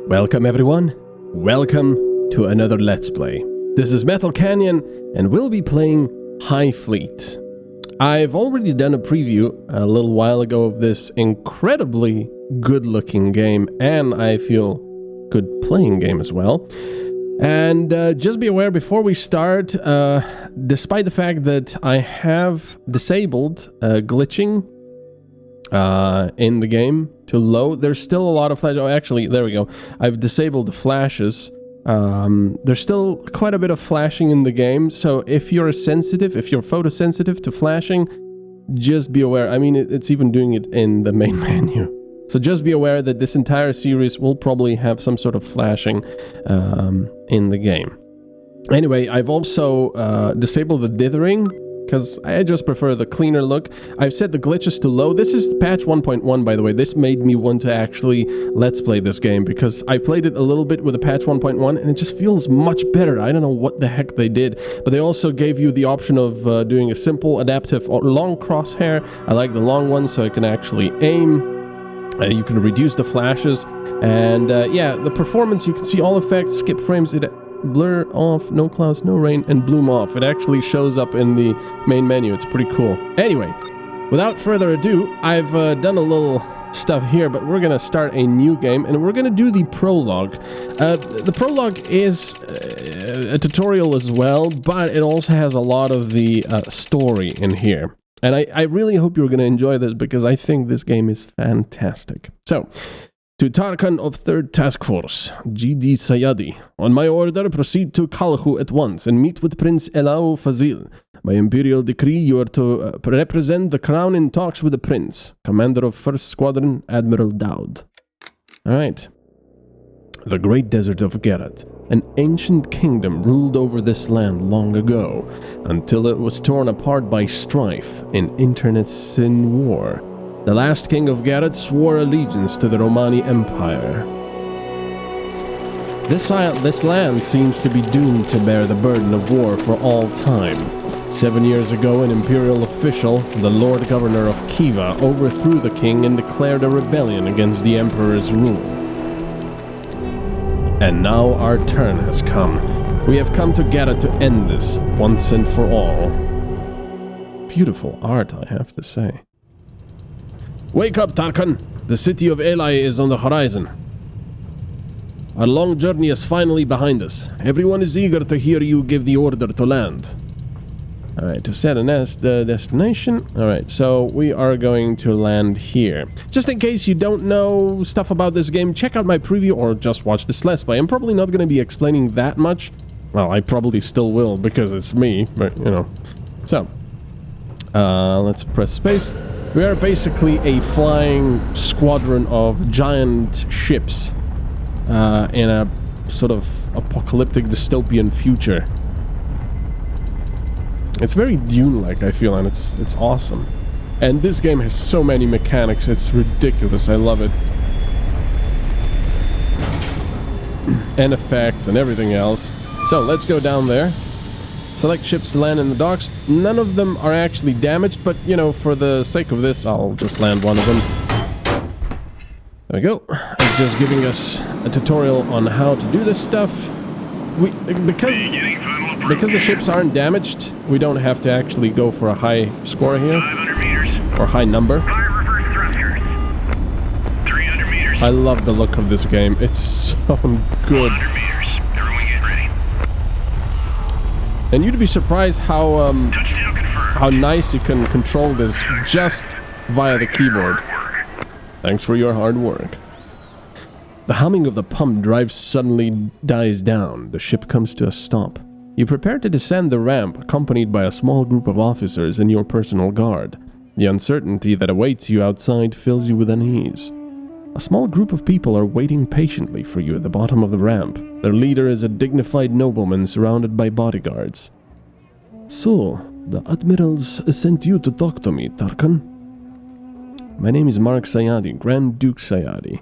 Welcome everyone, welcome to another Let's Play. This is MetalCanyon and we'll be playing HighFleet. I've already done a preview a little while ago of this incredibly good looking game and I feel good playing game as well. And just be aware before we start, despite the fact that I have disabled glitching in the game to load, there's still a lot of flash. Oh, actually, there we go. I've disabled the flashes. There's still quite a bit of flashing in the game, so if you're photosensitive to flashing, just be aware. I mean, it's even doing it in the main menu. So just be aware that this entire series will probably have some sort of flashing in the game. Anyway, I've also disabled the dithering, because I just prefer the cleaner look. I've set the glitches to low. This is patch 1.1, by the way. This made me want to actually Let's Play this game, because I played it a little bit with a patch 1.1, and it just feels much better. I don't know what the heck they did, but they also gave you the option of doing a simple, adaptive, or long crosshair. I like the long one, so I can actually aim. You can reduce the flashes, and yeah, the performance, you can see all effects, skip frames, blur off, no clouds, no rain, and bloom off. It actually shows up in the main menu. It's pretty cool. Anyway, without further ado, I've done a little stuff here, but we're gonna start a new game, and we're gonna do the prologue. The prologue is a tutorial as well, but it also has a lot of the story in here. And I really hope you're gonna enjoy this, because I think this game is fantastic. So, to Tarkan of 3rd Task Force, G.D. Sayadi. On my order, proceed to Kalhu at once and meet with Prince Elau Fazil. By imperial decree, you are to represent the crown in talks with the prince. Commander of 1st Squadron, Admiral Dowd. Alright. The Great Desert of Geralt. An ancient kingdom ruled over this land long ago, until it was torn apart by strife in internecine war. The last king of Geralt swore allegiance to the Romani Empire. This land seems to be doomed to bear the burden of war for all time. 7 years ago, an imperial official, the Lord Governor of Khiva, overthrew the king and declared a rebellion against the Emperor's rule. And now our turn has come. We have come to Geralt to end this, once and for all. Beautiful art, I have to say. Wake up, Tarkan! The city of Eli is on the horizon. Our long journey is finally behind us. Everyone is eager to hear you give the order to land. Alright, to set the destination. Alright, so we are going to land here. Just in case you don't know stuff about this game, check out my preview or just watch this Let's Play. I'm probably not going to be explaining that much. Well, I probably still will because it's me, but you know. So, let's press space. We are basically a flying squadron of giant ships in a sort of apocalyptic dystopian future. It's very Dune-like, I feel, and it's awesome. And this game has so many mechanics, it's ridiculous, I love it. And effects and everything else. So, let's go down there. Select ships to land in the docks. None of them are actually damaged, but, you know, for the sake of this, I'll just land one of them. There we go. It's just giving us a tutorial on how to do this stuff. Because the ships aren't damaged, we don't have to actually go for a high score here. 500 meters. Or high number. Reverse thrusters. 300 meters. I love the look of this game. It's so good. 100 meters. Everyone get ready. And you'd be surprised how Touchdown confirmed. how nice you can control this just via the keyboard. Thanks for your hard work. The humming of the pump drive suddenly dies down. The ship comes to a stop. You prepare to descend the ramp, accompanied by a small group of officers and your personal guard. The uncertainty that awaits you outside fills you with unease. A small group of people are waiting patiently for you at the bottom of the ramp. Their leader is a dignified nobleman surrounded by bodyguards. So, the admirals sent you to talk to me, Tarkan? My name is Mark Sayadi, Grand Duke Sayadi.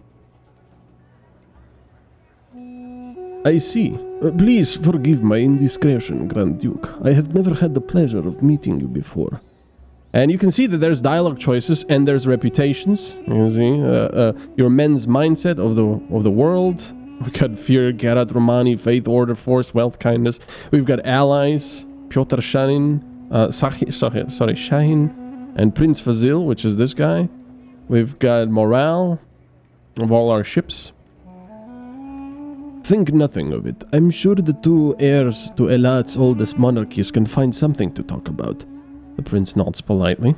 I see. Please forgive my indiscretion, Grand Duke. I have never had the pleasure of meeting you before. And you can see that there's dialogue choices and there's reputations. You see, your men's mindset of the world, We got Fear, Gerard, Romani, Faith, Order, Force, Wealth, Kindness. We've got allies, Piotr Shahin, Shahin, and Prince Fazil, which is this guy. We've got morale of all our ships. Think nothing of it. I'm sure the two heirs to Elat's oldest monarchies can find something to talk about. The prince nods politely.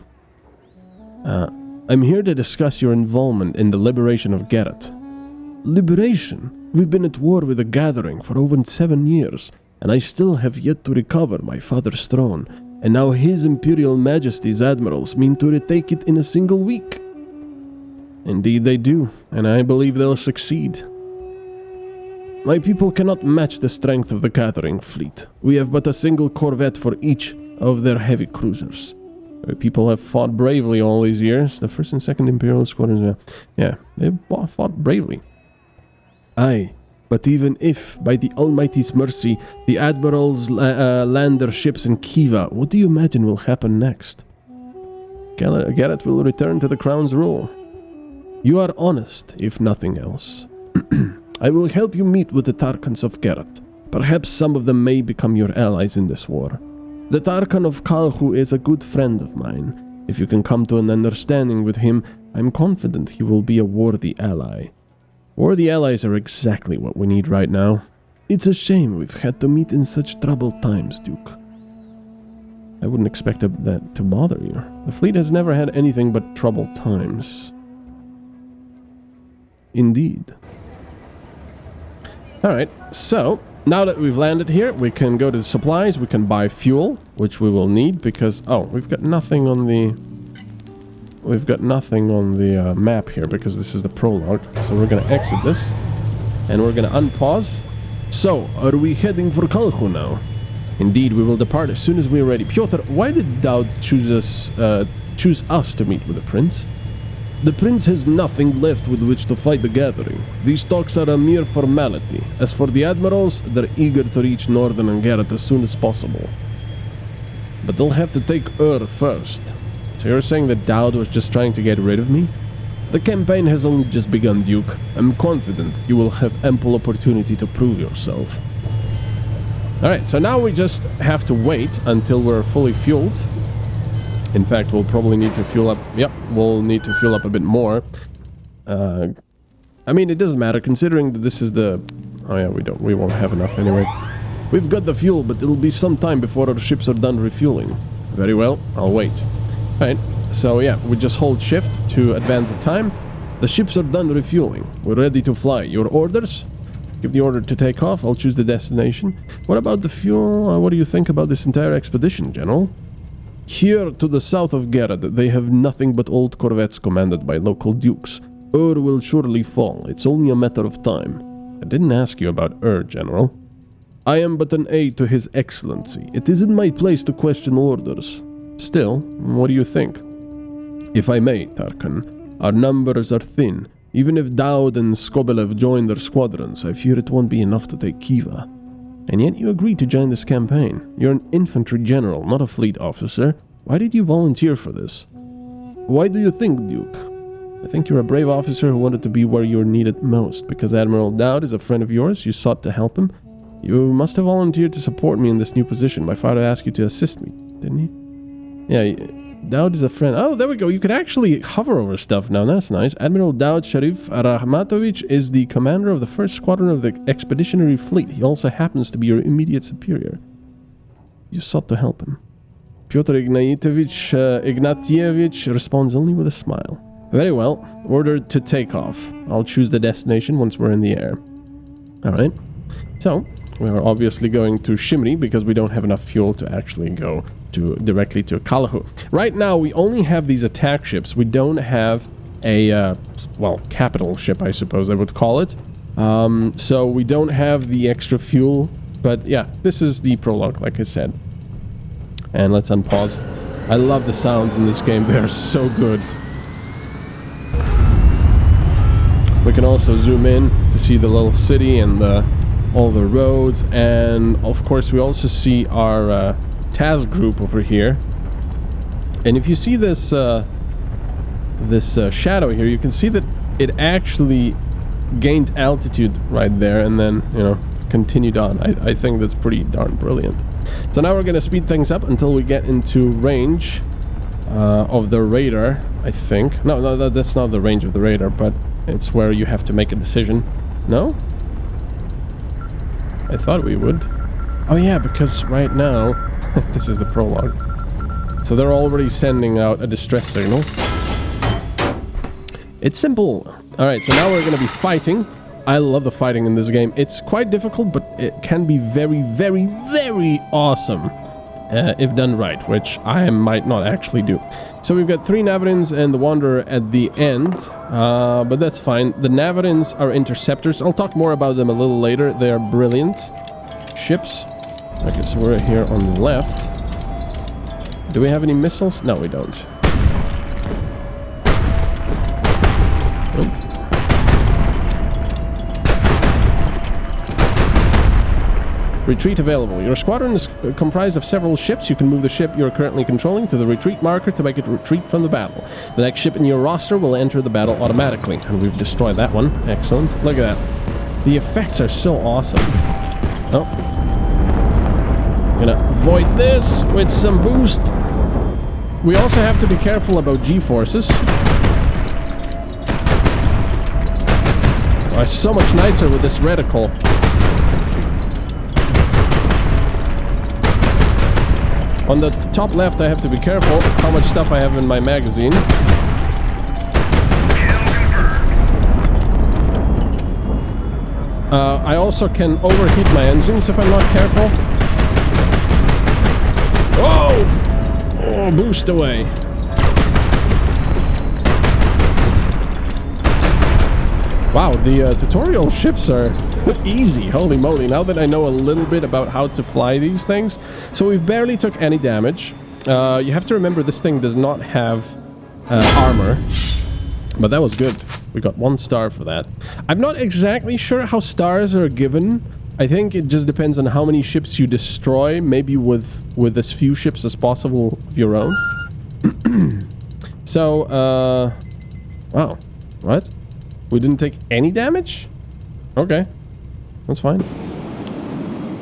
I'm here to discuss your involvement in the liberation of Geralt. Liberation? We've been at war with the Gathering for over 7 years, and I still have yet to recover my father's throne, and now His Imperial Majesty's admirals mean to retake it in a single week. Indeed they do, and I believe they'll succeed. My people cannot match the strength of the Gathering fleet. We have but a single corvette for each of their heavy cruisers. My people have fought bravely all these years. The 1st and 2nd Imperial squadrons, yeah, they've fought bravely. Aye, but even if, by the Almighty's mercy, the admirals land their ships in Kiva, what do you imagine will happen next? Geralt will return to the crown's rule. You are honest, if nothing else. I will help you meet with the Tarkans of Geralt. Perhaps some of them may become your allies in this war. The Tarkan of Kalhu is a good friend of mine. If you can come to an understanding with him, I'm confident he will be a worthy ally. Worthy allies are exactly what we need right now. It's a shame we've had to meet in such troubled times, Duke. I wouldn't expect that to bother you. The fleet has never had anything but troubled times. Indeed. Alright, so now that we've landed here, we can go to the supplies, we can buy fuel, which we will need because, we've got nothing on the map here because this is the prologue. So we're going to exit this and we're going to unpause. So, are we heading for Kalhu now? Indeed, we will depart as soon as we are ready. Piotr, why did Daud choose us to meet with the prince? The prince has nothing left with which to fight the Gathering. These talks are a mere formality. As for the admirals, they're eager to reach Northern Angarat as soon as possible. But they'll have to take first. So you're saying that Daud was just trying to get rid of me? The campaign has only just begun, Duke. I'm confident you will have ample opportunity to prove yourself. Alright, so now we just have to wait until we're fully fueled. In fact, we'll probably need to fuel up. Yep, we'll need to fuel up a bit more. I mean, it doesn't matter considering that this is the... Oh yeah, we won't have enough anyway. We've got the fuel, but it'll be some time before our ships are done refueling. Very well, I'll wait. Alright, so yeah, we just hold shift to advance the time. The ships are done refueling. We're ready to fly. Your orders? Give the order to take off. I'll choose the destination. What about the fuel? What do you think about this entire expedition, General? Here to the south of Gerard, they have nothing but old corvettes commanded by local dukes. Will surely fall. It's only a matter of time. I didn't ask you about General. I am but an aide to His Excellency. It isn't my place to question orders. Still, what do you think? If I may, Tarkan, our numbers are thin. Even if Daud and Skobelev join their squadrons, I fear it won't be enough to take Kiva. And yet you agreed to join this campaign. You're an infantry general, not a fleet officer. Why did you volunteer for this? Why do you think, Duke? I think you're a brave officer who wanted to be where you're needed most. Because Admiral Daud is a friend of yours, you sought to help him. You must have volunteered to support me in this new position. My father asked you to assist me, didn't he? Yeah, Daud is a friend. Oh, there we go. You could actually hover over stuff now. That's nice. Admiral Daud Sharif Rahmatovich is the commander of the 1st Squadron of the Expeditionary Fleet. He also happens to be your immediate superior. You sought to help him. Pyotr Ignatievich responds only with a smile. Very well. Ordered to take off. I'll choose the destination once we're in the air. Alright. So, we're obviously going to Shimri because we don't have enough fuel to actually go directly to Kalhu. Right now, we only have these attack ships. We don't have a, capital ship, I suppose I would call it. So we don't have the extra fuel. But yeah, this is the prologue, like I said. And let's unpause. I love the sounds in this game. They're so good. We can also zoom in to see the little city and all the roads. And of course, we also see our task group over here. And if you see this shadow here, you can see that it actually gained altitude right there and then, you know, continued on. I think that's pretty darn brilliant. So now we're gonna speed things up until we get into range of the radar, I think. No, that's not the range of the radar, but it's where you have to make a decision. No? I thought we would. Oh yeah, because right now, this is the prologue. So they're already sending out a distress signal. It's simple. Alright, so now we're going to be fighting. I love the fighting in this game. It's quite difficult, but it can be very, very, very awesome. If done right, which I might not actually do. So we've got 3 Navarins and the Wanderer at the end, but that's fine. The Navarins are interceptors. I'll talk more about them a little later. They are brilliant ships. Okay, so we're here on the left. Do we have any missiles? No, we don't. Oh. Retreat available. Your squadron is comprised of several ships. You can move the ship you're currently controlling to the retreat marker to make it retreat from the battle. The next ship in your roster will enter the battle automatically. And we've destroyed that one. Excellent. Look at that. The effects are so awesome. Oh. Gonna avoid this with some boost. We also have to be careful about G-forces. Oh, it's so much nicer with this reticle. On the top left, I have to be careful how much stuff I have in my magazine. I also can overheat my engines if I'm not careful. Oh! Oh, boost away. Wow, the tutorial ships are easy. Holy moly, now that I know a little bit about how to fly these things. So we've barely took any damage. You have to remember this thing does not have armor. But that was good. We got 1 star for that. I'm not exactly sure how stars are given. I think it just depends on how many ships you destroy. Maybe with as few ships as possible of your own. So, wow. What? We didn't take any damage? Okay. That's fine.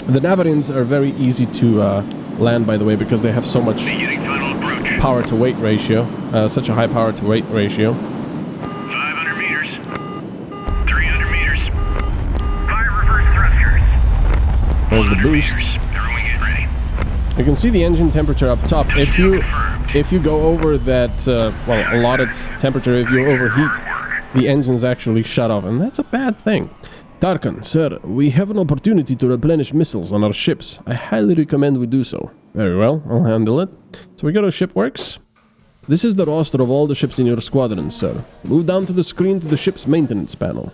The Navarins are very easy to land, by the way, because they have so much power to weight ratio. Such a high power to weight ratio. 500 meters. 300 meters. Fire reverse thrusters. There's the boost. Everyone get ready. You can see the engine temperature up top. If you go over that, well, allotted temperature, if you overheat, the engines actually shut off, and that's a bad thing. Tarkan, sir, we have an opportunity to replenish missiles on our ships. I highly recommend we do so. Very well, I'll handle it. So we go to Shipworks. This is the roster of all the ships in your squadron, sir. Move down to the screen to the ship's maintenance panel.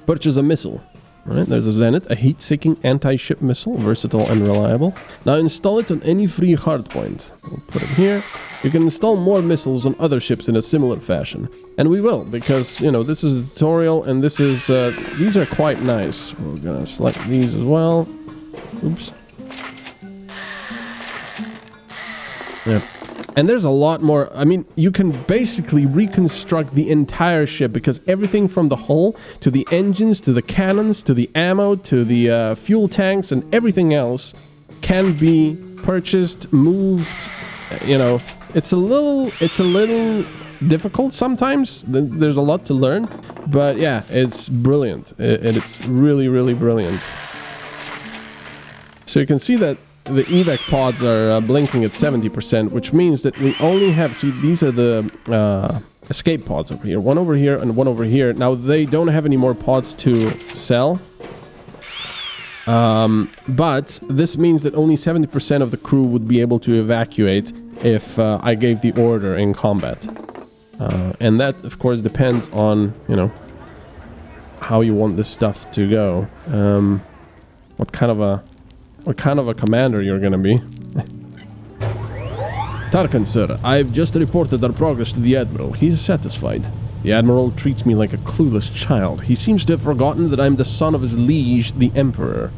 Purchase a missile. Alright, there's a Zenit, a heat-seeking anti-ship missile, versatile and reliable. Now install it on any free hardpoint. We'll put it here. You can install more missiles on other ships in a similar fashion. And we will, because, you know, this is a tutorial, and this is, these are quite nice. We're gonna select these as well. Oops. Yeah. And there's a lot more. I mean, you can basically reconstruct the entire ship, because everything from the hull to the engines to the cannons to the ammo to the fuel tanks and everything else can be purchased, moved. You know, it's a little difficult sometimes. There's a lot to learn, but yeah, it's brilliant. It's really, really brilliant. So you can see that the evac pods are blinking at 70%, which means that we only have... See, these are the escape pods over here. One over here and one over here. Now, they don't have any more pods to sell. But this means that only 70% of the crew would be able to evacuate if I gave the order in combat. And that, of course, depends on, you know, how you want this stuff to go. What kind of a commander you're gonna be. Tarkan, sir, I've just reported our progress to the Admiral. He's satisfied. The Admiral treats me like a clueless child. He seems to have forgotten that I'm the son of his liege, the Emperor.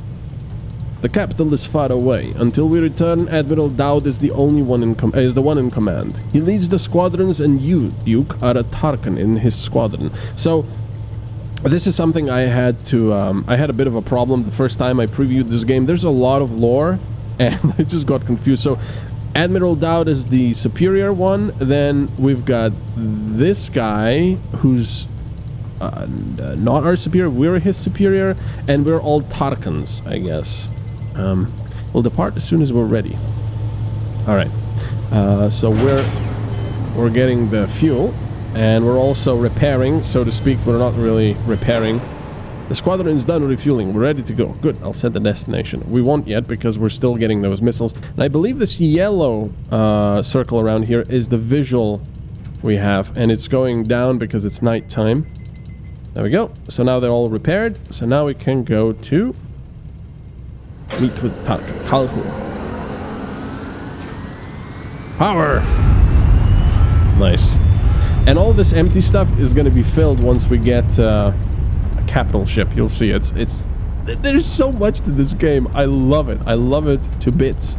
The capital is far away. Until we return, Admiral Dowd is the only one is the one in command. He leads the squadrons, and you, Duke, are a Tarkan in his squadron. So, This is something I had to, I had a bit of a problem the first time I previewed this game. There's a lot of lore, and I just got confused. So, Admiral Dowd is the superior one. Then we've got this guy who's not our superior. We're his superior, and we're all Tarkans, I guess. We'll depart as soon as we're ready. All right. So we're getting the fuel. And we're also repairing, so to speak. We're not really repairing. The squadron is done refueling. We're ready to go. Good. I'll set the destination. We won't yet because we're still getting those missiles. And I believe this yellow circle around here is the visual we have. And it's going down because it's nighttime. There we go. So now they're all repaired. So now we can go to meet with Kalhu. Power! Nice. And all this empty stuff is going to be filled once we get a capital ship. You'll see there's so much to this game. I love it. I love it to bits.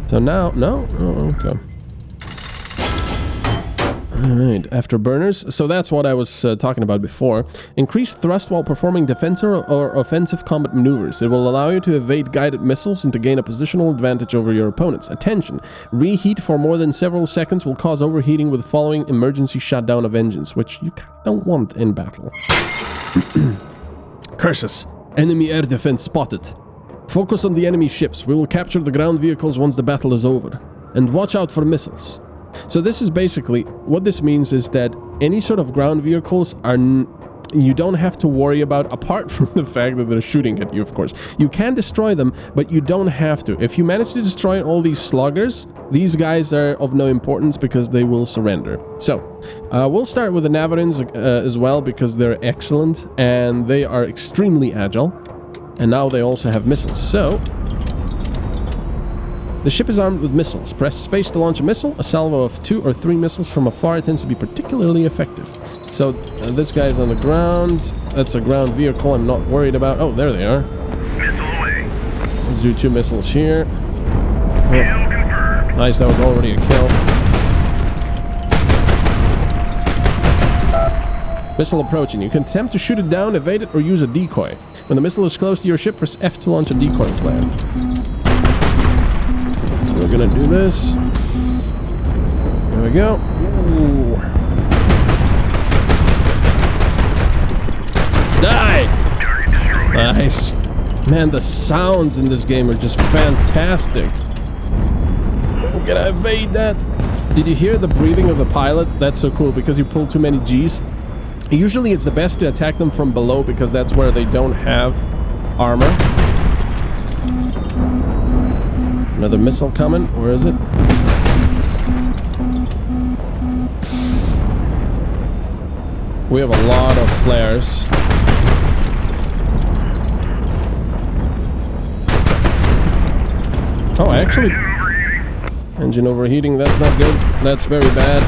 So now, no? Oh, okay. Alright, afterburners. So that's what I was talking about before. Increased thrust while performing defensive or offensive combat maneuvers. It will allow you to evade guided missiles and to gain a positional advantage over your opponents. Attention! Reheat for more than several seconds will cause overheating with following emergency shutdown of engines, which you don't want in battle. Curses! Enemy air defense spotted. Focus on the enemy ships. We will capture the ground vehicles once the battle is over. And watch out for missiles. So this is basically, what this means is that any sort of ground vehicles are, you don't have to worry about, apart from the fact that they're shooting at you, of course. You can destroy them, but you don't have to. If you manage to destroy all these sluggers, these guys are of no importance because they will surrender. So, we'll start with the Navarins as well because they're excellent and they are extremely agile. And now they also have missiles, so... The ship is armed with missiles. Press space to launch a missile. A salvo of 2 or 3 missiles from afar tends to be particularly effective. So, this guy's on the ground. That's a ground vehicle I'm not worried about. Oh, there they are. Missile away. Let's do 2 missiles here. Oh. Kill confirmed. Nice, that was already a kill. Missile approaching. You can attempt to shoot it down, evade it, or use a decoy. When the missile is close to your ship, press F to launch a decoy flare. So we're gonna do this. There we go. Ooh. Die! Target destroyed. Nice. Man, the sounds in this game are just fantastic. I'm gonna evade that. Did you hear the breathing of the pilot? That's so cool because you pull too many G's. Usually it's the best to attack them from below because that's where they don't have armor. Another missile coming. Where is it? We have a lot of flares. Oh, actually... Engine overheating, that's not good. That's very bad.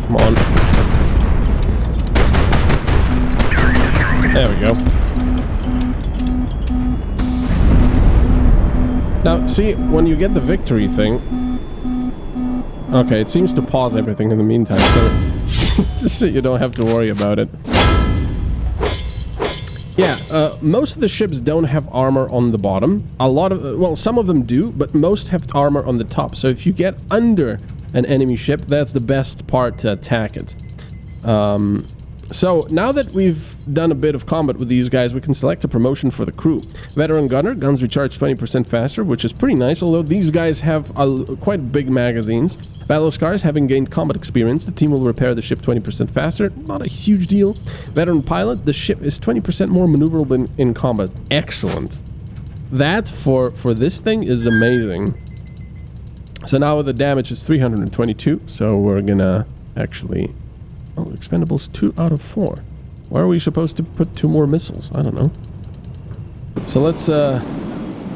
Come on. There we go. Now, see, when you get the victory thing... Okay, it seems to pause everything in the meantime, so you don't have to worry about it. Yeah, most of the ships don't have armor on the bottom. A lot of... well, some of them do, but most have armor on the top. So if you get under an enemy ship, that's the best part to attack it. So now that we've done a bit of combat with these guys, we can select a promotion for the crew. Veteran Gunner, guns recharge 20% faster, which is pretty nice, although these guys have quite big magazines. Battle Scars, having gained combat experience, the team will repair the ship 20% faster. Not a huge deal. Veteran Pilot, the ship is 20% more maneuverable in combat. Excellent. That, for this thing, is amazing. So now the damage is 322, so we're gonna actually... Oh, expendables 2 out of 4. Why are we supposed to put 2 more missiles? I don't know. So let's, oh,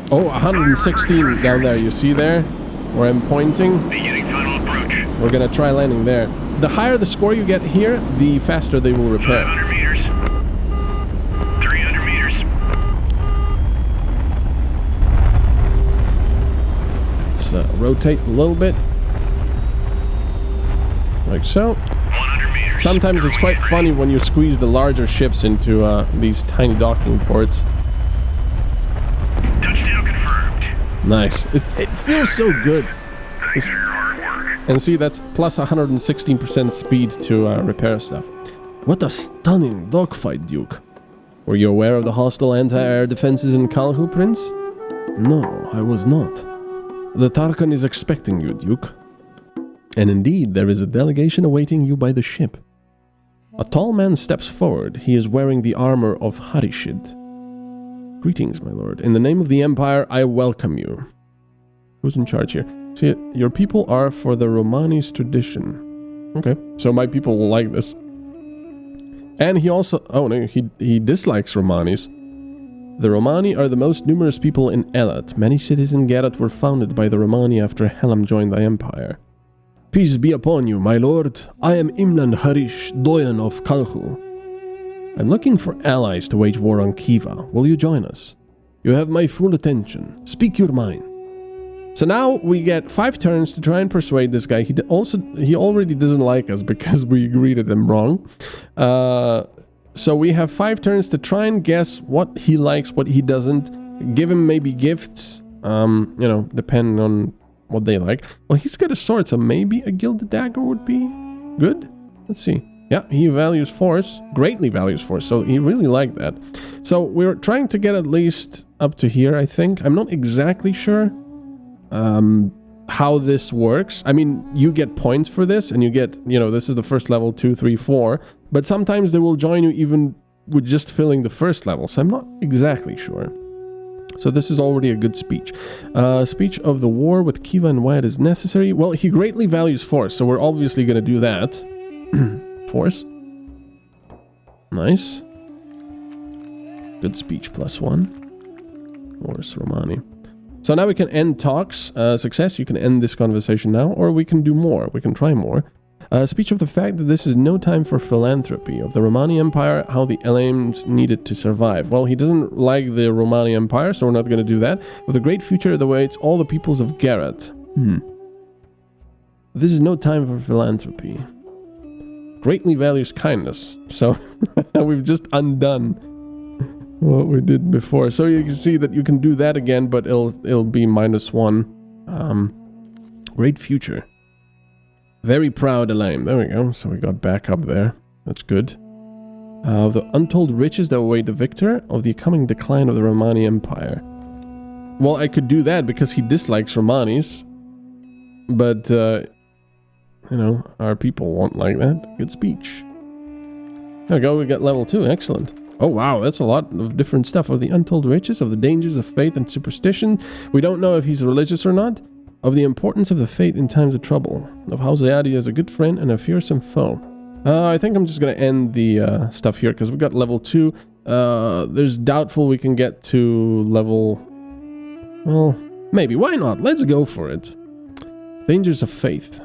116 down there. You see there? Where I'm pointing? Beginning final approach. We're gonna try landing there. The higher the score you get here, the faster they will repair. 500 meters. 300 meters. Let's rotate a little bit. like so. 100 meters. Sometimes it's quite funny when you squeeze the larger ships into these tiny docking ports. Touchdown confirmed. Nice. It feels so good. Thanks for your hard work. And see, that's plus 116% speed to repair stuff. What a stunning dogfight, Duke. Were you aware of the hostile anti-air defenses in Kalhu, Prince? No, I was not. The Tarkan is expecting you, Duke. And indeed, there is a delegation awaiting you by the ship. A tall man steps forward. He is wearing the armor of Harishid. Greetings, my lord. In the name of the Empire, I welcome you. Who's in charge here? See, your people are for the Romani's tradition. Okay, so my people will like this. And he also... Oh, no, he dislikes Romanis. The Romani are the most numerous people in Elat. Many cities in Geralt were founded by the Romani after Helam joined the Empire. Peace be upon you, my lord. I am Imlan Harish, Doyan of Kalhu. I'm looking for allies to wage war on Kiva. Will you join us? You have my full attention. Speak your mind. So now we get 5 turns to try and persuade this guy. He already doesn't like us because we greeted him wrong. So we have 5 turns to try and guess what he likes, what he doesn't. Give him maybe gifts, you know, depending on what they like. Well, he's got a sword, so maybe a gilded dagger would be good. Let's see. Yeah, he values force, greatly values force, so he really liked that. So we're trying to get at least up to here, I think. I'm not exactly sure how this works. I mean, you get points for this, and you get, you know, this is the first level, 2, 3, 4. But sometimes they will join you even with just filling the first level, so I'm not exactly sure. So this is already a good speech. Speech of the war with Kiva and why it is necessary. Well, he greatly values force, so we're obviously going to do that. Force. Nice. Good speech, +1. Force, Romani. So now we can end talks. Success, you can end this conversation now, or we can do more. We can try more. Speech of the fact that this is no time for philanthropy, of the Romani Empire, how the Elames needed to survive. Well, he doesn't like the Romani Empire, so we're not going to do that. With a great future that awaits all the peoples of Geralt. This is no time for philanthropy. Greatly values kindness. So we've just undone what we did before. So you can see that you can do that again, but it'll be -1. Great future. Very proud Elaine. There we go. So we got back up there. That's good. The untold riches that await the victor, of the coming decline of the Romani Empire. Well, I could do that because he dislikes Romanis. But, you know, our people won't like that. Good speech. There we go. We got level 2. Excellent. Oh, wow. That's a lot of different stuff. Of the untold riches, of the dangers of faith and superstition. We don't know if he's religious or not. Of the importance of the faith in times of trouble. Of how Zayadi is a good friend and a fearsome foe. I think I'm just going to end the stuff here because we got level 2. There's doubtful we can get to level... Well, maybe. Why not? Let's go for it. Dangers of faith.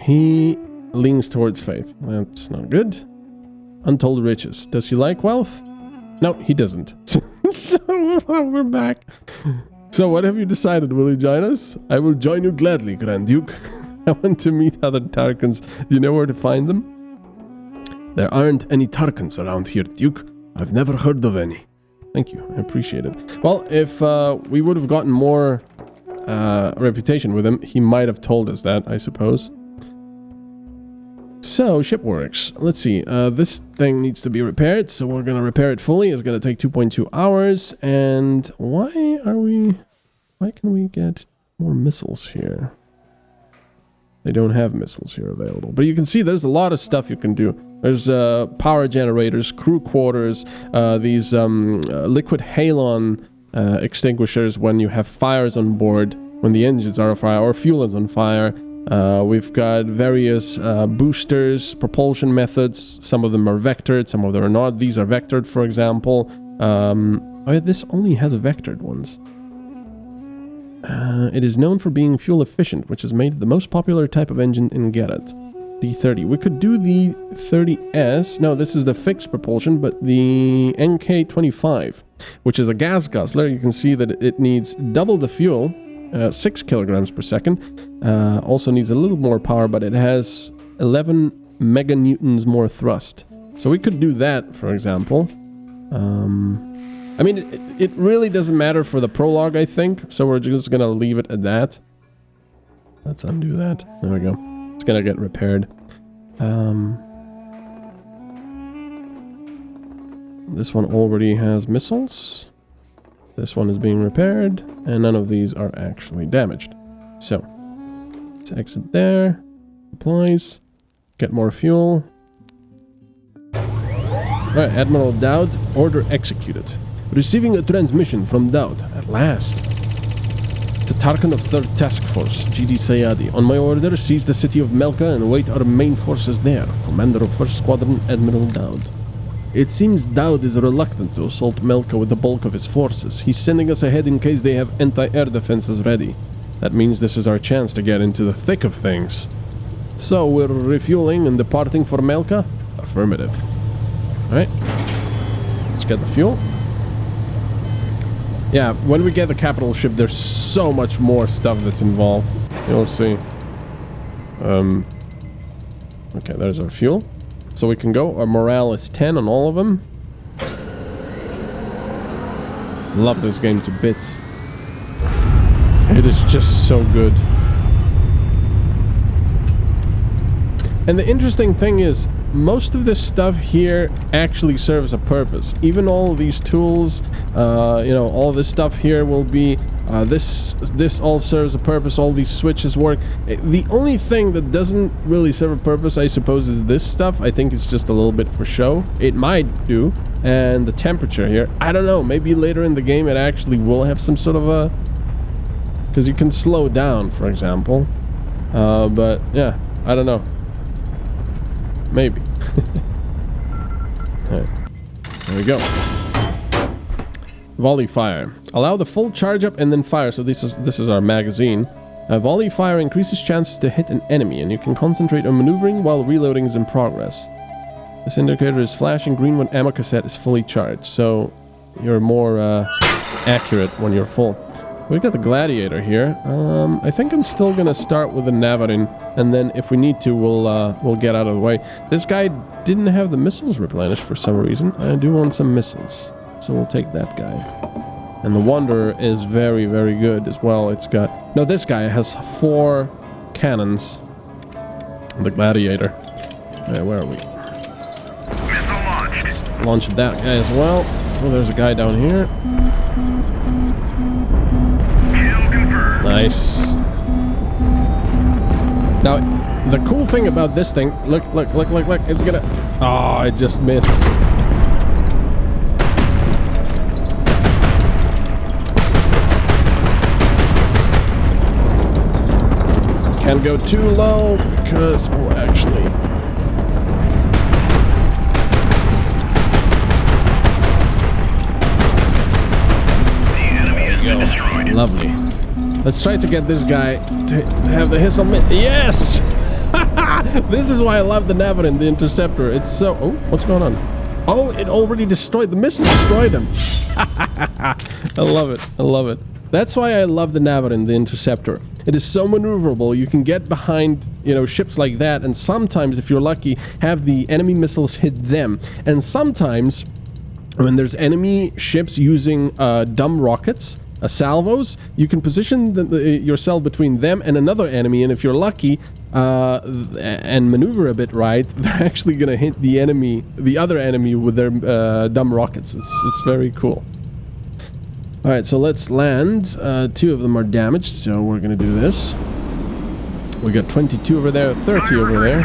He leans towards faith. That's not good. Untold riches. Does he like wealth? No, he doesn't. So we're back. So what have you decided? Will you join us? I will join you gladly, Grand Duke. I want to meet other Tarkans. Do you know where to find them? There aren't any Tarkans around here, Duke. I've never heard of any. Thank you. I appreciate it. Well, if we would have gotten more reputation with him, he might have told us that, I suppose. So, shipworks. Let's see. This thing needs to be repaired, so we're going to repair it fully. It's going to take 2.2 hours. And why can we get more missiles here? They don't have missiles here available. But you can see there's a lot of stuff you can do. There's power generators, crew quarters, these liquid halon extinguishers when you have fires on board, when the engines are on fire or fuel is on fire. We've got various boosters, propulsion methods. Some of them are vectored, some of them are not. These are vectored, for example. Oh yeah, this only has vectored ones. It is known for being fuel efficient, which has made it the most popular type of engine in Geralt. D30. We could do the 30S. No, this is the fixed propulsion, but the NK25, which is a gas guzzler. You can see that it needs double the fuel. 6 kilograms per second. Also needs a little more power, but it has 11 meganewtons more thrust. So we could do that, for example. I mean, it really doesn't matter for the prologue, I think. So we're just gonna leave it at that. Let's undo that. There we go. It's gonna get repaired. This one already has missiles. This one is being repaired, and none of these are actually damaged. So, let's exit there. Deploys. Get more fuel. Alright, Admiral Dowd, order executed. Receiving a transmission from Dowd, at last. To Tarkin of 3rd Task Force, GD Sayadi. On my order, seize the city of Melka and await our main forces there. Commander of 1st Squadron, Admiral Dowd. It seems Dowd is reluctant to assault Melka with the bulk of his forces. He's sending us ahead in case they have anti-air defenses ready. That means this is our chance to get into the thick of things. So, we're refueling and departing for Melka? Affirmative. Alright. Let's get the fuel. Yeah, when we get the capital ship, there's so much more stuff that's involved. You'll see. Okay, there's our fuel. So we can go. Our morale is 10 on all of them. Love this game to bits. It is just so good. And the interesting thing is, most of this stuff here actually serves a purpose. Even all of these tools, you know, all this stuff here will be, this all serves a purpose, all these switches work. The only thing that doesn't really serve a purpose, I suppose, is this stuff. I think it's just a little bit for show. It might do. And the temperature here, I don't know, maybe later in the game it actually will have some sort of a... Because you can slow down, for example. But, yeah, I don't know. Maybe. Right. There we go. Volley fire. Allow the full charge up and then fire. So this is our magazine. Volley fire increases chances to hit an enemy, and you can concentrate on maneuvering while reloading is in progress. This indicator is flashing green when ammo cassette is fully charged, so you're more accurate when you're full. We got the gladiator here. I think I'm still gonna start with the Navarin, and then if we need to, we'll get out of the way. This guy didn't have the missiles replenished for some reason. I do want some missiles, so we'll take that guy. And the Wanderer is very, very good as well. It's got... No, this guy has 4 cannons. The gladiator. Where are we? Let's launch that guy as well. Oh, there's a guy down here. Nice. Now, the cool thing about this thing, look, it's gonna... Oh, I just missed. Can't go too low, because we'll actually... There we go. Lovely. Let's try to get this guy to have the hissile mitt. Yes! This is why I love the Navarin, the Interceptor. It's so... Oh, what's going on? Oh, it already destroyed... The missile destroyed him. I love it. I love it. That's why I love the Navarin, the Interceptor. It is so maneuverable. You can get behind, you know, ships like that, and sometimes, if you're lucky, have the enemy missiles hit them. And sometimes, when there's enemy ships using dumb rockets... salvos, you can position yourself between them and another enemy, and if you're lucky and maneuver a bit right, they're actually gonna hit the other enemy with their dumb rockets. It's very cool. Alright, so let's land. 2 of them are damaged, so we're gonna do this. We got 22 over there, 30 over there.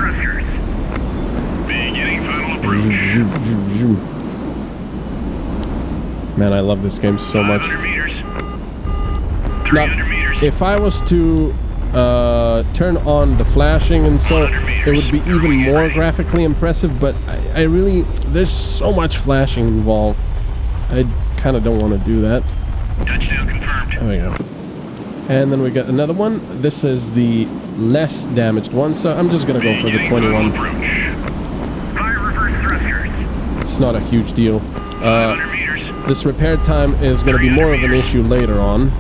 Man, I love this game so much. Now, if I was to turn on the flashing and so, it would be even more graphically impressive, but I really... There's so much flashing involved. I kind of don't want to do that. Touchdown confirmed. There we go. And then we got another one. This is the less damaged one, so I'm just going to go for the 21. It's not a huge deal. This repair time is going to be more of an issue later on,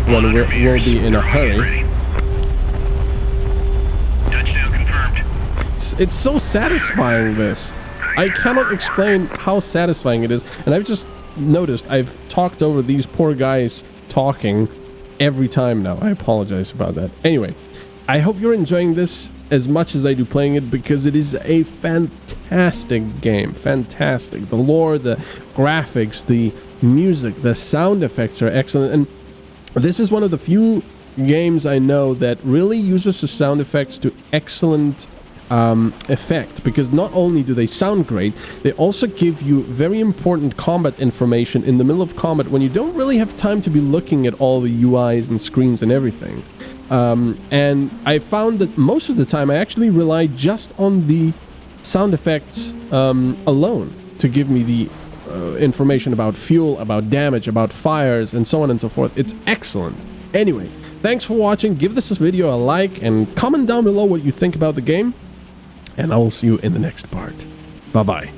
when we'll be in a hurry. It's so satisfying, this. I cannot explain how satisfying it is. And I've just noticed I've talked over these poor guys talking every time now. I apologize about that. Anyway, I hope you're enjoying this as much as I do playing it, because it is a fantastic game. Fantastic. The lore, the graphics, the music, the sound effects are excellent. And this is one of the few games I know that really uses the sound effects to excellent effect, because not only do they sound great, they also give you very important combat information in the middle of combat when you don't really have time to be looking at all the UIs and screens and everything. And I found that most of the time I actually rely just on the sound effects alone to give me the information about fuel, about damage, about fires, and so on and so forth. It's excellent. Anyway, thanks for watching. Give this video a like and comment down below what you think about the game. And I will see you in the next part. Bye-bye.